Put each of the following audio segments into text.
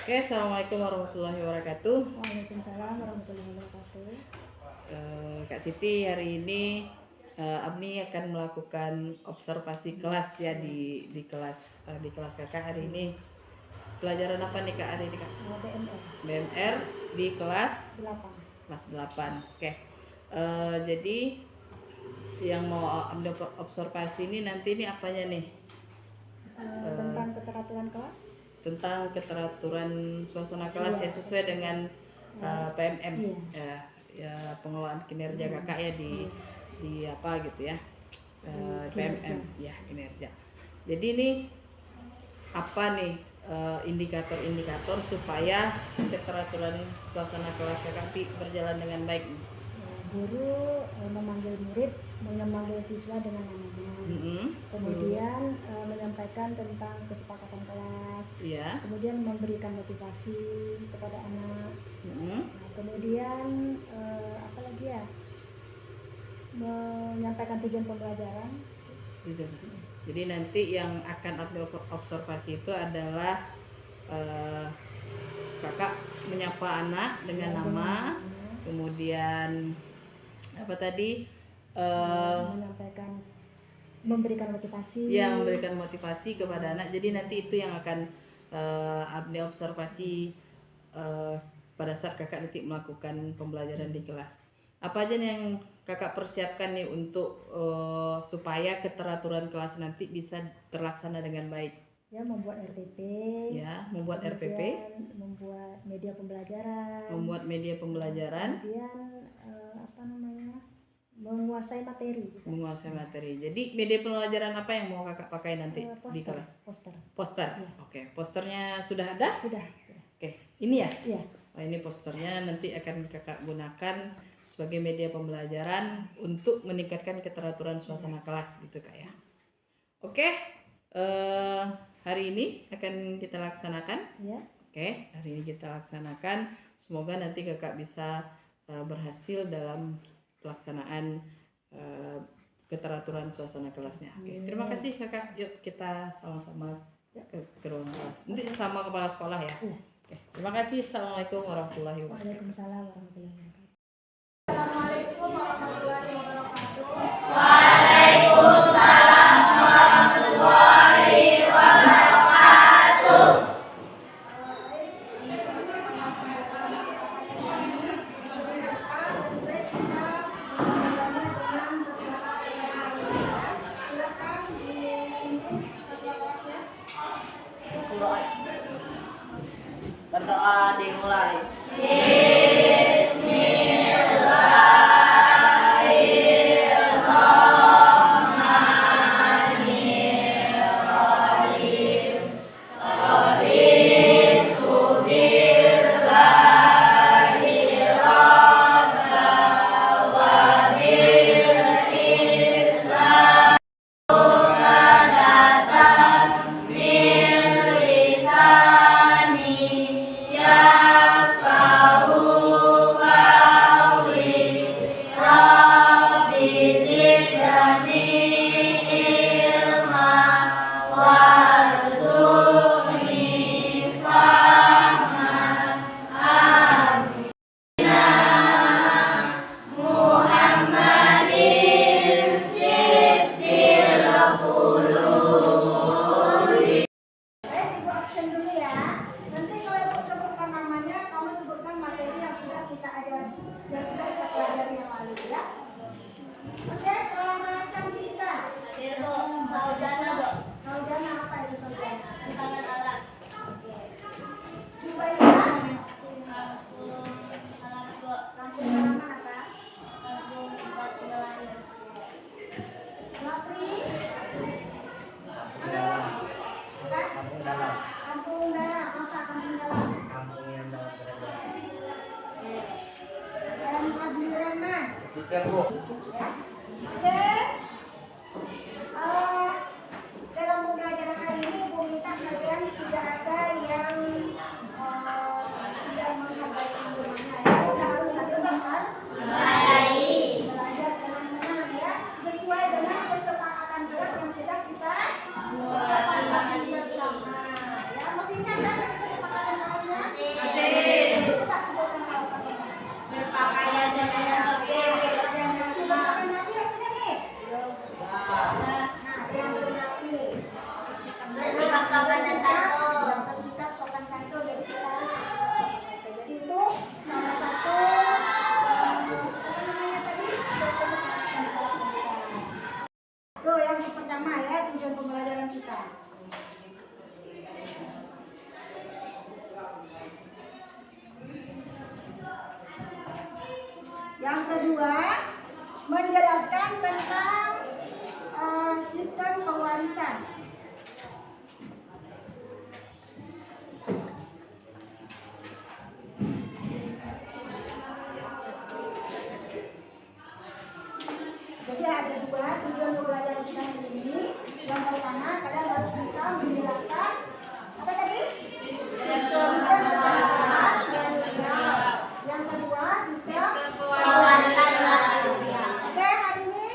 Oke, assalamualaikum warahmatullahi wabarakatuh. Waalaikumsalam warahmatullahi wabarakatuh. Kak Siti, hari ini Abni akan melakukan observasi kelas ya di kelas kakak hari ini. Pelajaran apa nih kak hari ini kak? BMR di kelas 8. Oke. Jadi yang mau Abni observasi ini nanti ini apanya nih? Tentang keteraturan kelas. Tentang keteraturan suasana kelas ya sesuai dengan PMM ya pengelolaan kinerja kakak ya di apa gitu ya PMM ya kinerja. Jadi ini apa nih indikator-indikator supaya keteraturan suasana kelas kakak berjalan dengan baik? Guru memanggil murid, memanggil siswa dengan namanya, kemudian menyampaikan tentang kesepakatan kelas, kemudian memberikan motivasi kepada anak, kemudian apa lagi ya, menyampaikan tujuan pembelajaran. Jadi nanti yang akan observasi itu adalah kakak menyapa anak dengan nama, kemudian apa tadi menyampaikan, memberikan motivasi. Ya, memberikan motivasi kepada anak. Jadi nanti itu yang akan Abni observasi pada saat kakak nanti melakukan pembelajaran di kelas. Apa aja yang kakak persiapkan nih untuk supaya keteraturan kelas nanti bisa terlaksana dengan baik? Ya, membuat RPP. Ya, membuat RPP. Membuat media pembelajaran. Membuat media pembelajaran. Kemudian apa namanya? Menguasai materi. Menguasai materi. Jadi media pembelajaran apa yang mau kakak pakai nanti di kelas? Poster. Ya. Oke, posternya sudah ada? Sudah. Oke, ini ya? Iya. Oh, ini posternya nanti akan kakak gunakan sebagai media pembelajaran untuk meningkatkan keteraturan suasana kelas gitu kak ya. Oke, hari ini akan kita laksanakan. Ya. Oke, hari ini kita laksanakan. Semoga nanti kakak bisa berhasil dalam pelaksanaan keteraturan suasana kelasnya. Oke, terima kasih kakak. Yuk kita sama-sama ke ruang kelas. Nanti sama kepala sekolah ya. Oke, terima kasih. Assalamualaikum warahmatullahi wabarakatuh. Waalaikumsalam warahmatullahi wabarakatuh. Assalamualaikum warahmatullahi wabarakatuh. Waalaikumsalam warahmatullahi wabarakatuh. Berdoa dimulai. Dalam pembelajaran hari ini Ibu minta kalian tidak ada yang tidak menghargai lingkungannya ya. Kita harus saling menghargai, belajar dengan tenang ya, sesuai dengan kesepakatan kelas yang sudah kita sepakati bersama ya. Masih ingat kan kesepakatan kelasnya? Yang kedua, menjelaskan tentang sistem pewarisan. Jadi ada dua tujuan pembelajaran kita hari ini. Yang pertama, kalian harus bisa menjelaskan apa tadi? Sistem pembelajaran. Yang kedua, sistem pewarisan. Oke, hari ini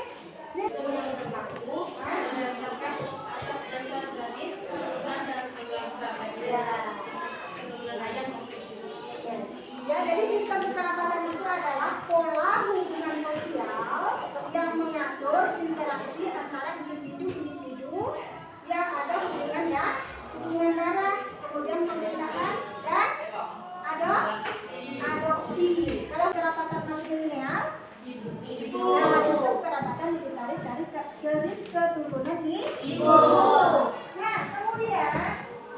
yang berlaku berdasarkan atas dasar garis keturunan dan keluarga. Ya, jadi sistem kekerabatan itu adalah pola hubungan sosial yang mengatur interaksi antara individu-individu yang ada hubungan darah, kemudian pernikahan dan adopsi. Kalau kerabatan matrilineal, nah, itu kerabatan ditarik dari garis keturunan ibu. Nah, kemudian,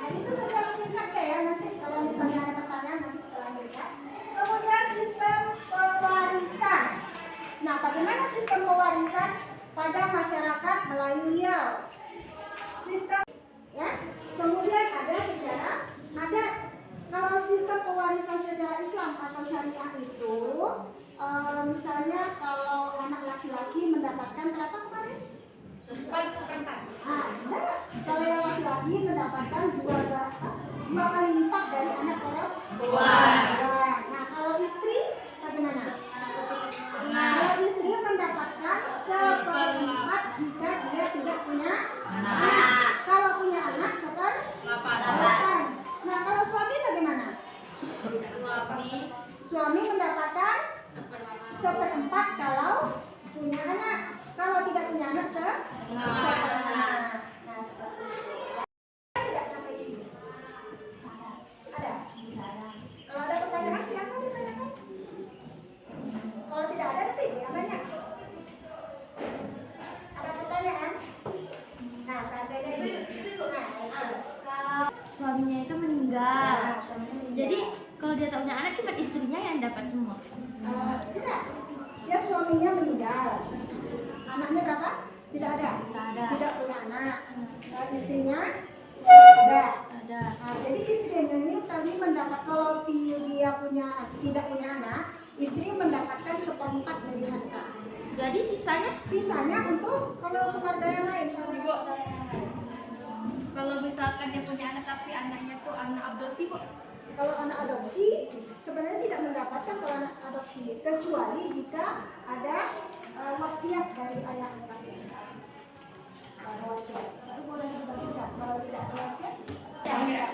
itu secara singkat ya, nanti kalau misalnya ada pertanyaan nanti kita lanjutkan. Kemudian sistem pewarisan. Nah, bagaimana sistem pewarisan pada masyarakat Melayu Riau? Sistem, ya. Kemudian ada sejarah, ada kalau sistem pewarisan secara Islam atau syariah itu, misalnya kalau anak laki-laki mendapatkan berapa kemarin? 4/4. Ah, enggak. Kalau yang laki-laki mendapatkan dua kali lipat dari anak perempuan. Nah, kalau istri bagaimana? Kalau istri mendapatkan 1/4 jika dia tidak punya anak. Kalau punya anak 1/8. Nah, kalau suami bagaimana? Suami mendapatkan 1/4 kalau punya anak. Kalau tidak punya anak 1/4. Nah, seperti itu. Tidak sampai sini. Ada? Kalau ada pertanyaan silakan ditanyakan. Kalau tidak ada nanti ya banyak. Ada pertanyaan? Nah, seandainya itu. Nah, Suaminya itu meninggal. Jadi kalau dia tak punya anak cuma istrinya yang dapat semua. tidak. Dia suaminya meninggal. Anaknya berapa? Tidak ada. Tidak punya anak. Istrinya ada. Nah, jadi istrinya ini tadi mendapat, kalau dia tidak punya anak, istri mendapatkan 1/4 dari harta. Jadi Sisanya untuk kalau keluarga yang lain sama Ibu. keluarga yang lain. kalau misalkan dia punya anak tapi anaknya tuh anak adopsi, Bu. Kalau anak adopsi sebenarnya tidak mendapatkan kalau anak adopsi, kecuali jika ada wasiat dari ayah angkatnya. Ada wasiat, itu boleh dibagikan. Kalau tidak ada wasiat, tidak.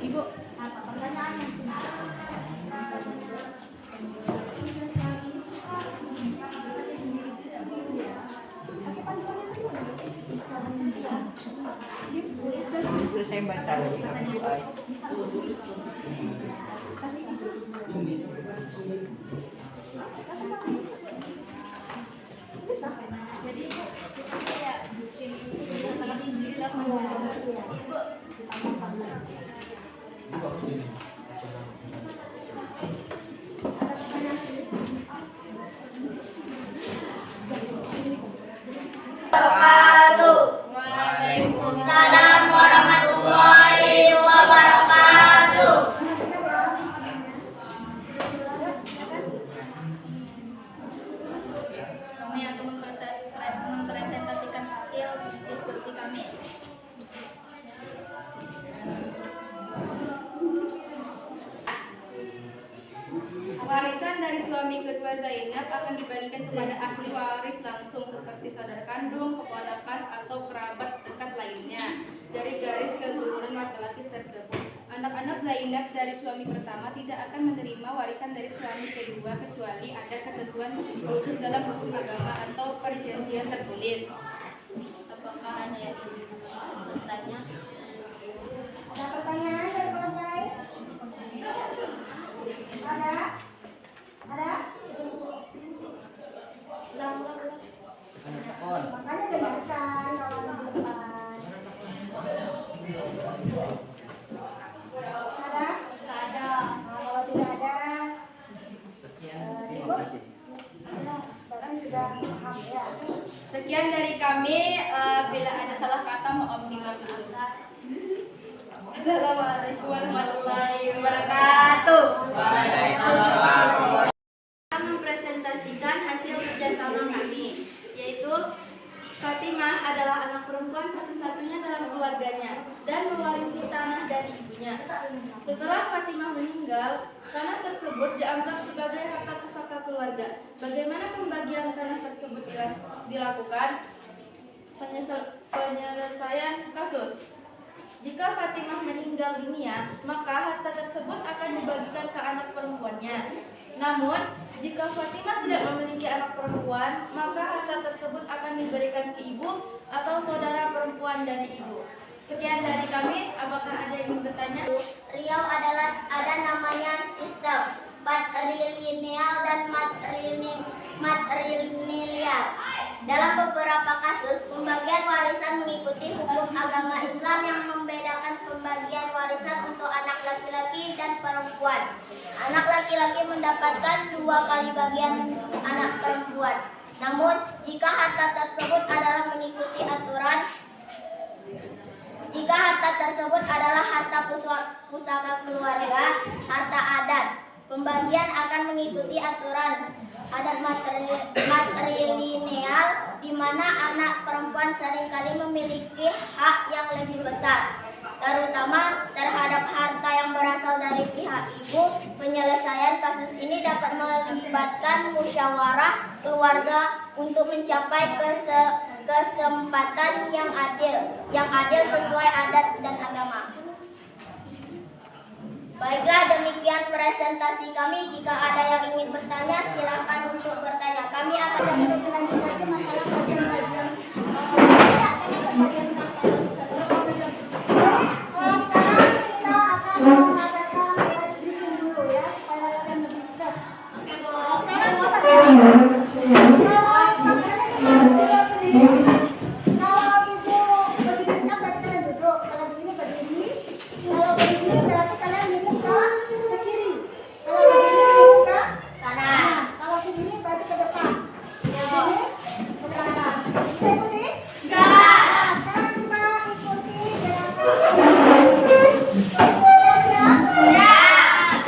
Ibu, Apa pertanyaannya? Selesai baca lagi. jadi Ibu, kita kayak bikin bilang Waalaikumsalam warahmatullahi wabarakatuh. Kami akan mempresentasikan hasil diskusi kami. Warisan dari suami suami kedua Zainab akan dibagikan kepada ahli waris langsung seperti saudara kandung, keponakan, atau kerabat dekat lainnya dari garis keturunan laki-laki tersebut. Anak-anak Zainab dari suami pertama tidak akan menerima warisan dari suami kedua kecuali ada ketentuan khusus dalam hukum agama atau perjanjian tertulis. Apakah ada yang ingin bertanya? Ada pertanyaan dari orang lain? Ada? Ada? Makanya dengarkan kalau di depan. Ada? Ada. Nah, kalau tidak ada, cukup? Berarti sudah paham ya. Sekian dari kami. Bila ada salah kata mohon dimaafkan. Assalamualaikum warahmatullahi wabarakatuh. Kita mempresentasikan hasil kerjasama kami, yaitu Fatimah adalah anak perempuan satu-satunya dalam keluarganya dan mewarisi tanah dari ibunya. Setelah Fatimah meninggal, tanah tersebut dianggap sebagai harta pusaka keluarga. Bagaimana pembagian tanah tersebut dilakukan? Penyelesaian kasus. Jika Fatimah meninggal dunia, maka harta tersebut akan dibagikan ke anak perempuannya. Namun, jika Fatimah tidak memiliki anak perempuan, maka harta tersebut akan diberikan ke ibu atau saudara perempuan dari ibu. Sekian dari kami. Apakah ada yang ingin bertanya? Riau adalah ada namanya sistem patrilineal dan matrilineal. Dalam beberapa kasus, pembagian warisan mengikuti hukum agama Islam yang membedakan pembagian warisan untuk anak laki-laki dan perempuan. Anak laki-laki mendapatkan 2 kali bagian anak perempuan. Namun, jika harta tersebut adalah mengikuti aturan Jika harta tersebut adalah harta pusaka keluarga, harta adat, pembagian akan mengikuti aturan adat matrilineal, di mana anak perempuan seringkali memiliki hak yang lebih besar, terutama terhadap harta yang berasal dari pihak ibu. Penyelesaian kasus ini dapat melibatkan musyawarah keluarga untuk mencapai kesempatan yang adil sesuai adat dan agama. Baiklah, demikian presentasi kami. Jika ada yang ingin bertanya, silakan untuk bertanya. Kami akan Lanjut lagi masalah bagian-bagian. Sekarang kita akan mengadakan flash briefing dulu ya, supaya kalian lebih fresh. Sekarang kita kalau ibu berdiri kan berarti kalian duduk, kalau begini berdiri, kalau begini berarti kalian miring ke kiri, kalau begini ke kanan, kalau begini berarti ke depan, begini ke belakang. Bisa ikuti? Sekarang kita ikuti gerakan. Siap?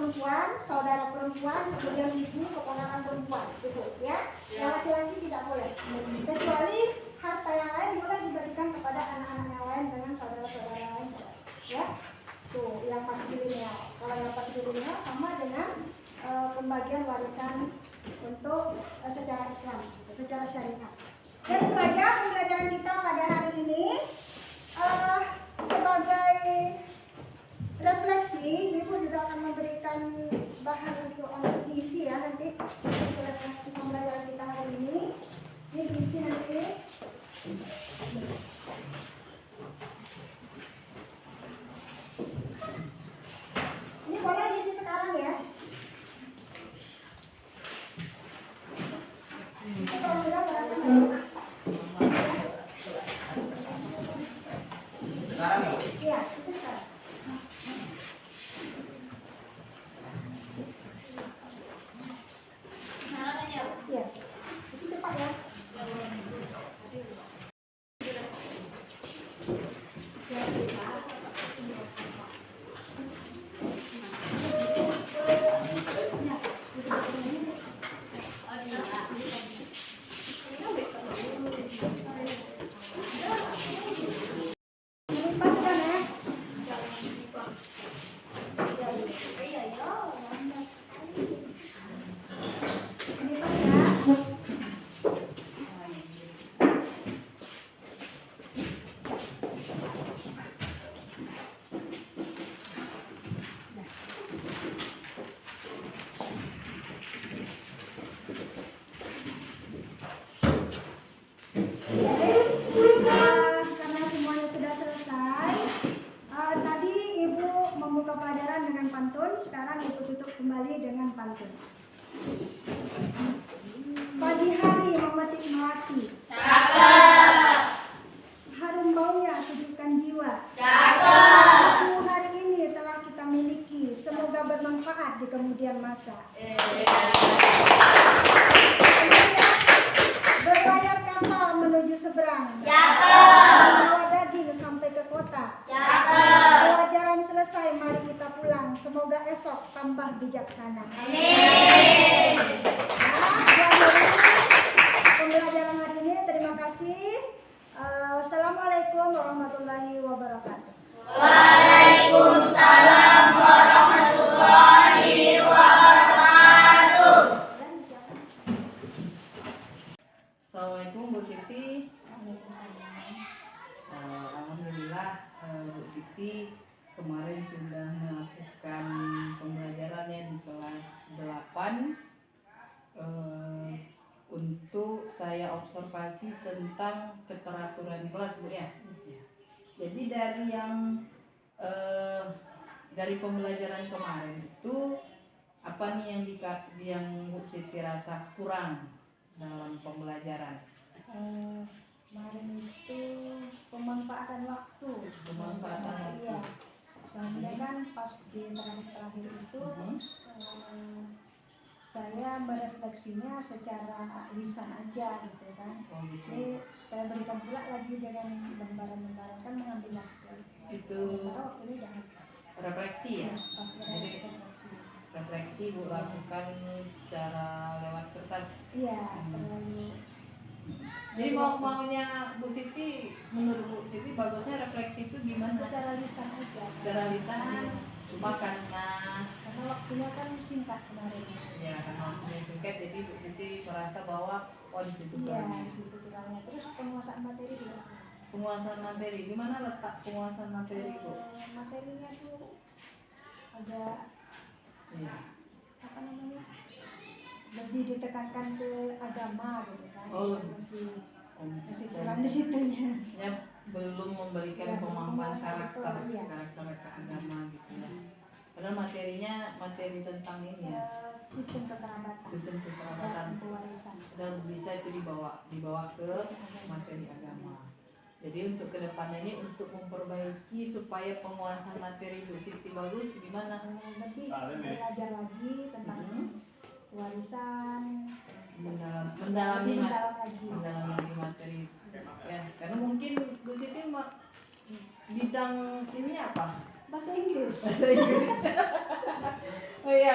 perempuan, saudara perempuan, kemudian ibu, keponakan perempuan, gitu ya. Yang laki-laki tidak boleh. Kecuali harta yang lain boleh diberikan kepada anak-anak yang lain dengan saudara-saudara lain, ya. Tuh, yang patrilineal. Kalau yang patrilineal sama dengan pembagian warisan untuk secara Islam, secara syariat. Dan itu aja pembelajaran kita pada hari ini. Sebagai refleksi, Ibu juga akan memberikan bahan untuk diisi ya nanti untuk refleksi pembelajaran kita hari ini. Ini diisi nanti. Ini boleh diisi sekarang ya. Kalau sudah serahkan dulu. Iya, itu sekarang. Iya, itu cepat ya. Karena semuanya sudah selesai, tadi Ibu membuka pelajaran dengan pantun, sekarang Ibu tutup kembali dengan pantun. Pagi hari memetik melati, harum baunya sejukkan jiwa. Waktu hari ini telah kita miliki, semoga bermanfaat di kemudian masa. Berlayar kapal menuju seberang. Bawa daging sampai ke kota. Pelajaran selesai, mari kita pulang. Semoga esok tambah bijaksana. Amin. Pembelajaran hari ini, terima kasih. Wassalamualaikum warahmatullahi wabarakatuh. Waalaikumsalam warahmatullahi wabarakatuh. Assalamualaikum Bu Siti. Alhamdulillah Bu Siti kemarin sudah melakukan pembelajarannya di kelas 8. Untuk saya observasi tentang keteraturan kelas Bu ya. Jadi dari yang dari pembelajaran kemarin itu apa nih yang Bu Siti rasa kurang dalam pembelajaran? Kemarin itu pemanfaatan waktu. Pemanfaatan waktu. Iya. Soalnya kan pas di terakhir itu saya merefleksinya secara lisan aja gitu kan. Oh, gitu. Jadi saya berikan pula lagi dengan lembaran-lembaran kan mengambil waktu. Itu Sementara waktu ini udah habis. refleksi ya. Pas Jadi refleksi Bu lakukan secara lewat kertas. Iya, terlalu. Jadi maunya Bu Siti, menurut Bu Siti bagusnya refleksi itu gimana? Secara lisan aja. Secara lisan, cuma karena waktunya kan singkat kemarin. ya karena waktunya singkat, jadi Bu Siti merasa bahwa di situ Iya, kurang. di situ kurangnya. Terus penguasaan materi juga. Penguasaan materi, di mana letak penguasaan materi Bu? Materinya tuh agak Iya. apa namanya? Lebih ditekankan ke agama gitu kan. Oh, masih kurang di situnya. Maksudnya belum memberikan Ya, pemahaman pemahaman karakter iya. agama gitu ya. Padahal materinya materi tentang ini ya, Sistem kekerabatan. sistem kekerabatan. Dan pewarisan. Dan bisa itu dibawa ke materi agama. Jadi untuk kedepannya ini untuk memperbaiki supaya penguasaan materi Bu Siti bagus gimana? Lebih belajar lagi tentang warisan, mendalami lagi. materi ya, karena mungkin Bu Siti bidang ini apa? Bahasa Inggris. Bahasa Inggris. Oh iya,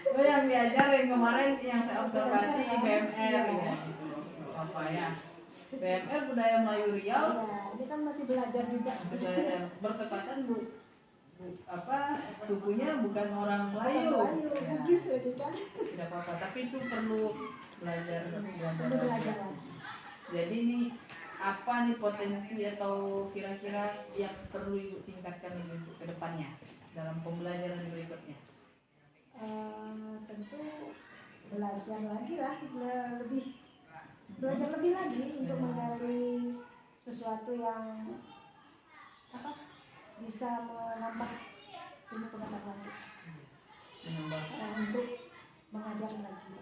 gue yang diajarin kemarin yang saya observasi BMR ya gitu apa ya BMR budaya Melayu Riau Ya, ini kan masih belajar juga. masih belajar bertepatan apa sukunya bukan orang Melayu. Melayu, Ya, Bugis lagi kan. tidak apa-apa tapi itu perlu belajar Perlu belajar lagi. lagi. Jadi nih apa nih potensi atau kira-kira yang perlu ibu tingkatkan ini untuk kedepannya dalam pembelajaran berikutnya? Tentu belajar lagi lah, belajar lebih lagi untuk menggali sesuatu yang apa bisa menambah ilmu pengetahuan kita. Menambah Untuk mengajar lagi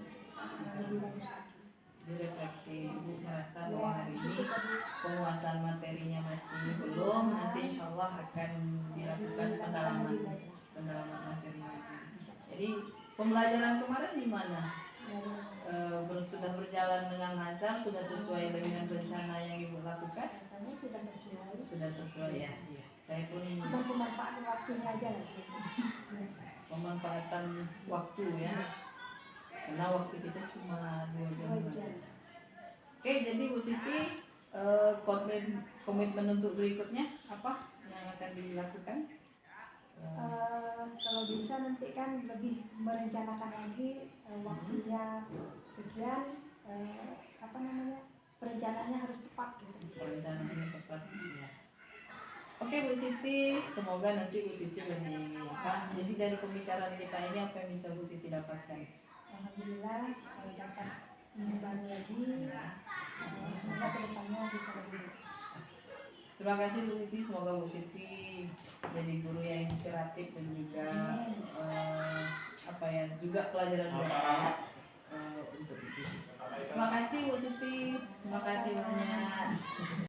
lebih bagus lagi. direfleksi ibu merasa bahwa hari ini penguasaan materinya masih belum, nanti insya Allah akan dilakukan pendalaman materinya. Jadi pembelajaran kemarin di mana? Sudah berjalan dengan lancar, sudah sesuai dengan rencana yang ibu lakukan? Rasanya sudah sesuai. Sudah sesuai ya. Saya pun Cuma pemanfaatan waktunya aja lah. pemanfaatan waktu ya. Karena waktu kita cuma 2 jam. Oke, jadi Bu Siti komitmen untuk berikutnya apa yang akan dilakukan? Kalau bisa nanti kan lebih merencanakan lagi waktunya sekian perencanaannya harus tepat gitu. Perencanaannya tepat ya. Oke Bu Siti, semoga nanti Bu Siti lebih apa? Jadi dari pembicaraan kita ini apa yang bisa Bu Siti dapatkan? Alhamdulillah dapat ilmu baru lagi. Semoga kedepannya bisa lebih baik. Terima kasih Bu Siti, semoga Bu Siti jadi guru yang inspiratif dan juga juga pelajaran buat saya untuk Bu Siti. Terima kasih Bu Siti, terima kasih banyak.